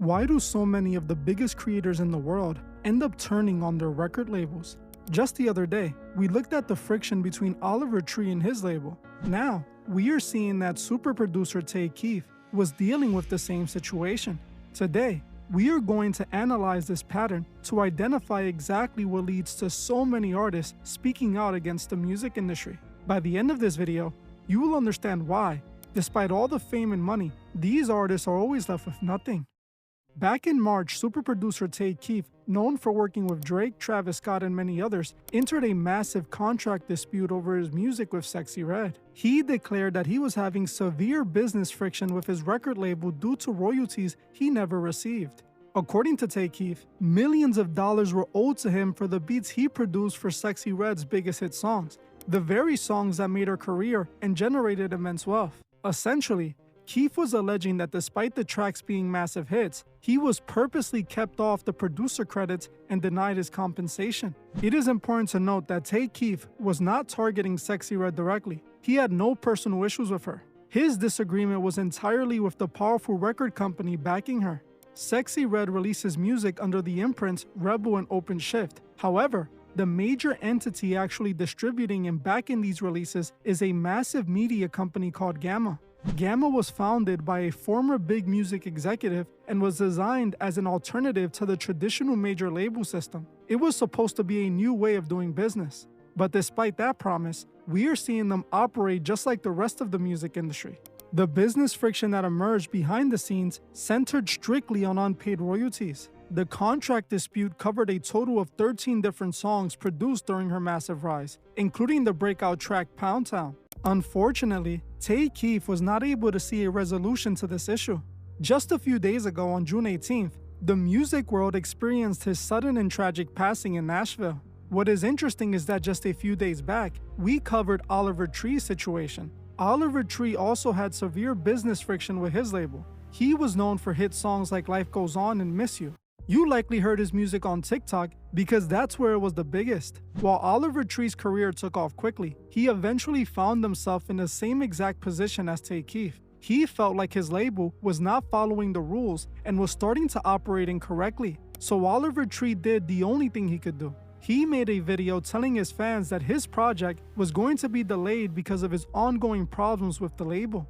Why do so many of the biggest creators in the world end up turning on their record labels? Just the other day, we looked at the friction between Oliver Tree and his label. Now, we are seeing that super producer Tay Keith was dealing with the same situation. Today, we are going to analyze this pattern to identify exactly what leads to so many artists speaking out against the music industry. By the end of this video, you will understand why, despite all the fame and money, these artists are always left with nothing. Back in March, super producer Tay Keith, known for working with Drake, Travis Scott, and many others, entered a massive contract dispute over his music with Sexyy Red. He declared that he was having severe business friction with his record label due to royalties he never received. According to Tay Keith, millions of dollars were owed to him for the beats he produced for Sexyy Red's biggest hit songs, the very songs that made her career and generated immense wealth. Essentially, Keith was alleging that despite the tracks being massive hits, he was purposely kept off the producer credits and denied his compensation. It is important to note that Tay Keith was not targeting Sexyy Red directly. He had no personal issues with her. His disagreement was entirely with the powerful record company backing her. Sexyy Red releases music under the imprints Rebel and Open Shift. However, the major entity actually distributing and backing these releases is a massive media company called Gamma. Gamma was founded by a former big music executive and was designed as an alternative to the traditional major label system. It was supposed to be a new way of doing business. But despite that promise, we are seeing them operate just like the rest of the music industry. The business friction that emerged behind the scenes centered strictly on unpaid royalties. The contract dispute covered a total of 13 different songs produced during her massive rise, including the breakout track Pound Town. Unfortunately, Tay Keith was not able to see a resolution to this issue. Just a few days ago on June 18th, the music world experienced his sudden and tragic passing in Nashville. What is interesting is that just a few days back, we covered Oliver Tree's situation. Oliver Tree also had severe business friction with his label. He was known for hit songs like Life Goes On and Miss You. You likely heard his music on TikTok because that's where it was the biggest. While Oliver Tree's career took off quickly, he eventually found himself in the same exact position as Tay Keith. He felt like his label was not following the rules and was starting to operate incorrectly. So Oliver Tree did the only thing he could do. He made a video telling his fans that his project was going to be delayed because of his ongoing problems with the label.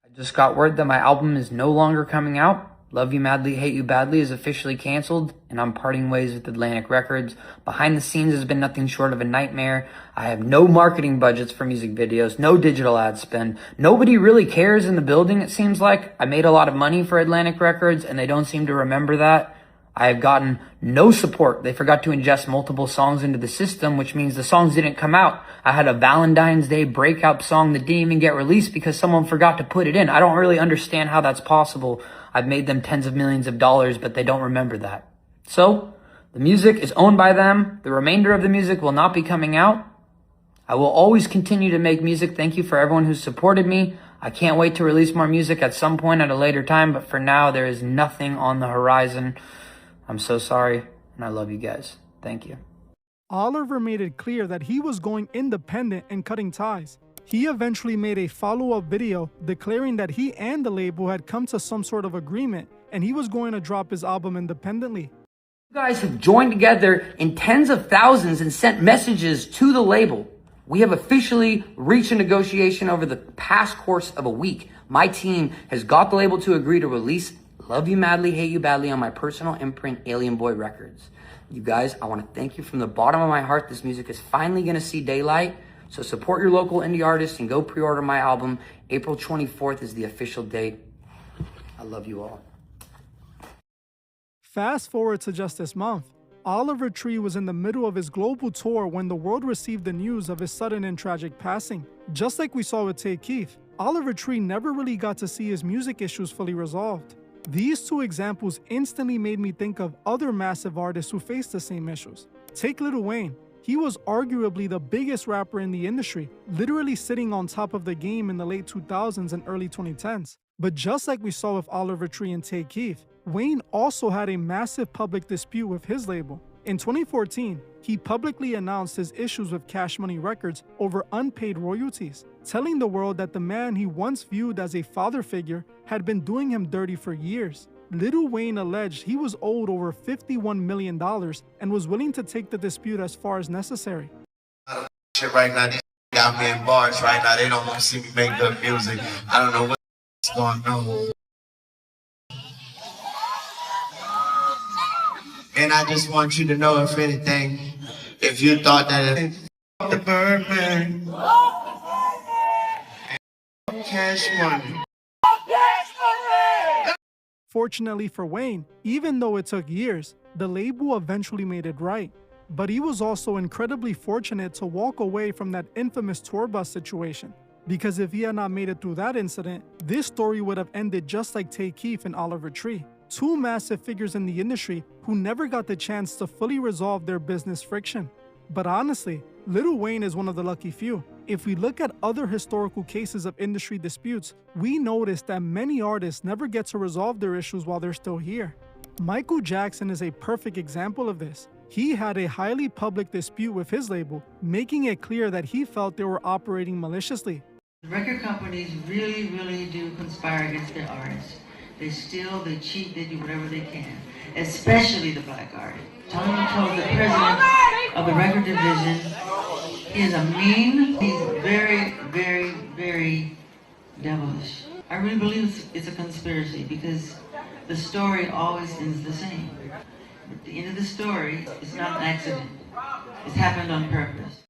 I just got word that my album is no longer coming out. Love You Madly, Hate You Badly is officially canceled, and I'm parting ways with Atlantic Records. Behind the scenes has been nothing short of a nightmare. I have no marketing budgets for music videos, no digital ad spend. Nobody really cares in the building, it seems like. I made a lot of money for Atlantic Records, and they don't seem to remember that. I have gotten no support. They forgot to ingest multiple songs into the system, which means the songs didn't come out. I had a Valentine's Day breakout song that didn't even get released because someone forgot to put it in. I don't really understand how that's possible. I've made them tens of millions of dollars, but they don't remember that. So, the music is owned by them. The remainder of the music will not be coming out. I will always continue to make music. Thank you for everyone who's supported me. I can't wait to release more music at some point at a later time, but for now, there is nothing on the horizon. I'm so sorry, and I love you guys. Thank you. Oliver made it clear that he was going independent and cutting ties. He eventually made a follow-up video declaring that he and the label had come to some sort of agreement and he was going to drop his album independently. You guys have joined together in tens of thousands and sent messages to the label. We have officially reached a negotiation over the past course of a week. My team has got the label to agree to release Love You Madly, Hate You Badly on my personal imprint, Alien Boy Records. You guys, I want to thank you from the bottom of my heart. This music is finally going to see daylight. So support your local indie artists and go pre-order my album. April 24th is the official date. I love you all. Fast forward to just this month. Oliver Tree was in the middle of his global tour when the world received the news of his sudden and tragic passing. Just like we saw with Tay Keith, Oliver Tree never really got to see his music issues fully resolved. These two examples instantly made me think of other massive artists who faced the same issues. Take Lil Wayne. He was arguably the biggest rapper in the industry, literally sitting on top of the game in the late 2000s and early 2010s. But just like we saw with Oliver Tree and Tay Keith, Wayne also had a massive public dispute with his label. In 2014, he publicly announced his issues with Cash Money Records over unpaid royalties, telling the world that the man he once viewed as a father figure had been doing him dirty for years. Lil Wayne alleged he was owed over $51 million and was willing to take the dispute as far as necessary. Shit right now, these got me in bars right now. They don't want to see me make good music. I don't know what's going on. And I just want you to know, if anything, if you thought that the Birdman, Cash Money. Fortunately for Wayne, even though it took years, the label eventually made it right. But he was also incredibly fortunate to walk away from that infamous tour bus situation. Because if he had not made it through that incident, this story would have ended just like Tay Keith and Oliver Tree, two massive figures in the industry who never got the chance to fully resolve their business friction. But honestly, Lil Wayne is one of the lucky few. If we look at other historical cases of industry disputes, we notice that many artists never get to resolve their issues while they're still here. Michael Jackson is a perfect example of this. He had a highly public dispute with his label, making it clear that he felt they were operating maliciously. The record companies really do conspire against their artists. They steal, they cheat, they do whatever they can, especially the black artist. Tony told the president of the record division, he is a mean, he's very devilish. I really believe it's a conspiracy because the story always ends the same. At the end of the story, it's not an accident. It's happened on purpose.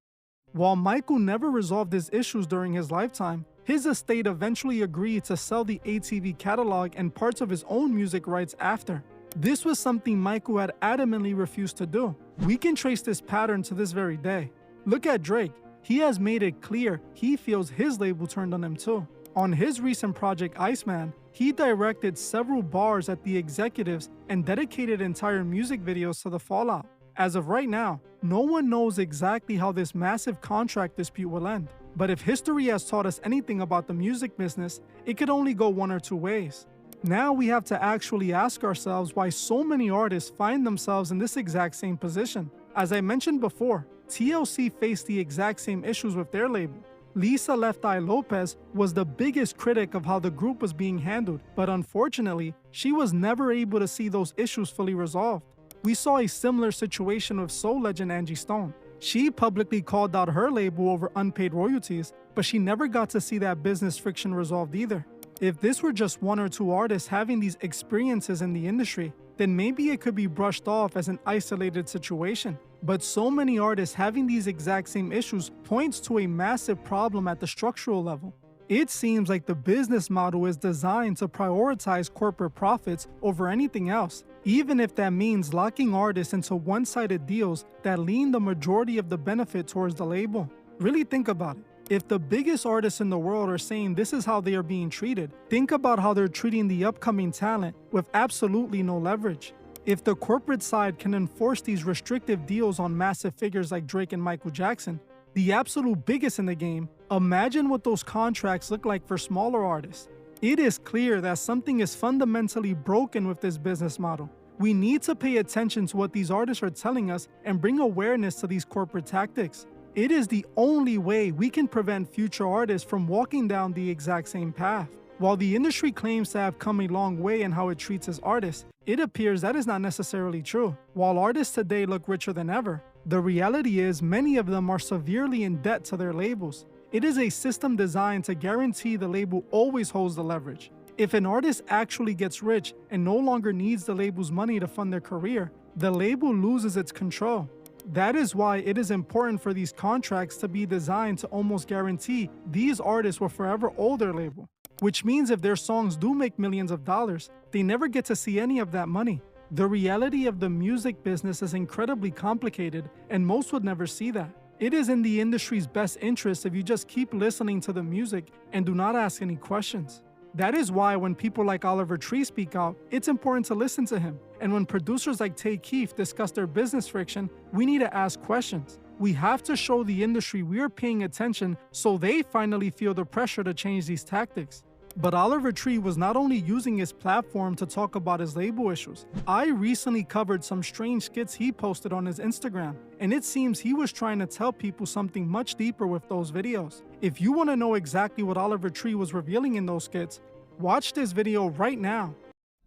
While Michael never resolved his issues during his lifetime, his estate eventually agreed to sell the ATV catalog and parts of his own music rights after. This was something Michael had adamantly refused to do. We can trace this pattern to this very day. Look at Drake. He has made it clear he feels his label turned on him too. On his recent project Iceman, he directed several bars at the executives and dedicated entire music videos to the fallout. As of right now, no one knows exactly how this massive contract dispute will end. But if history has taught us anything about the music business, it could only go one or two ways. Now we have to actually ask ourselves why so many artists find themselves in this exact same position. As I mentioned before, TLC faced the exact same issues with their label. Lisa Left Eye Lopez was the biggest critic of how the group was being handled, but unfortunately, she was never able to see those issues fully resolved. We saw a similar situation with soul legend Angie Stone. She publicly called out her label over unpaid royalties, but she never got to see that business friction resolved either. If this were just one or two artists having these experiences in the industry, then maybe it could be brushed off as an isolated situation. But so many artists having these exact same issues points to a massive problem at the structural level. It seems like the business model is designed to prioritize corporate profits over anything else, even if that means locking artists into one-sided deals that lean the majority of the benefit towards the label. Really think about it. If the biggest artists in the world are saying this is how they are being treated, think about how they're treating the upcoming talent with absolutely no leverage. If the corporate side can enforce these restrictive deals on massive figures like Drake and Michael Jackson, the absolute biggest in the game, imagine what those contracts look like for smaller artists. It is clear that something is fundamentally broken with this business model. We need to pay attention to what these artists are telling us and bring awareness to these corporate tactics. It is the only way we can prevent future artists from walking down the exact same path. While the industry claims to have come a long way in how it treats its artists, it appears that is not necessarily true. While artists today look richer than ever, the reality is many of them are severely in debt to their labels. It is a system designed to guarantee the label always holds the leverage. If an artist actually gets rich and no longer needs the label's money to fund their career, the label loses its control. That is why it is important for these contracts to be designed to almost guarantee these artists will forever owe their label. Which means if their songs do make millions of dollars, they never get to see any of that money. The reality of the music business is incredibly complicated, and most would never see that. It is in the industry's best interest if you just keep listening to the music and do not ask any questions. That is why when people like Oliver Tree speak out, it's important to listen to him. And when producers like Tay Keith discuss their business friction, we need to ask questions. We have to show the industry we are paying attention so they finally feel the pressure to change these tactics. But Oliver Tree was not only using his platform to talk about his label issues. I recently covered some strange skits he posted on his Instagram, and it seems he was trying to tell people something much deeper with those videos. If you want to know exactly what Oliver Tree was revealing in those skits, watch this video right now.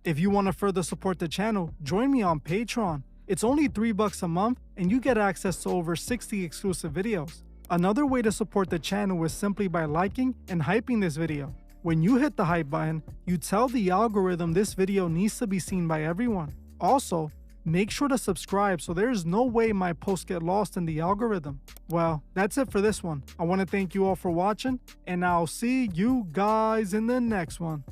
If you want to further support the channel, join me on Patreon. It's only $3 a month and you get access to over 60 exclusive videos. Another way to support the channel is simply by liking and hyping this video. When you hit the hype button, you tell the algorithm this video needs to be seen by everyone. Also, make sure to subscribe so there's no way my posts get lost in the algorithm. Well, that's it for this one. I want to thank you all for watching, and I'll see you guys in the next one.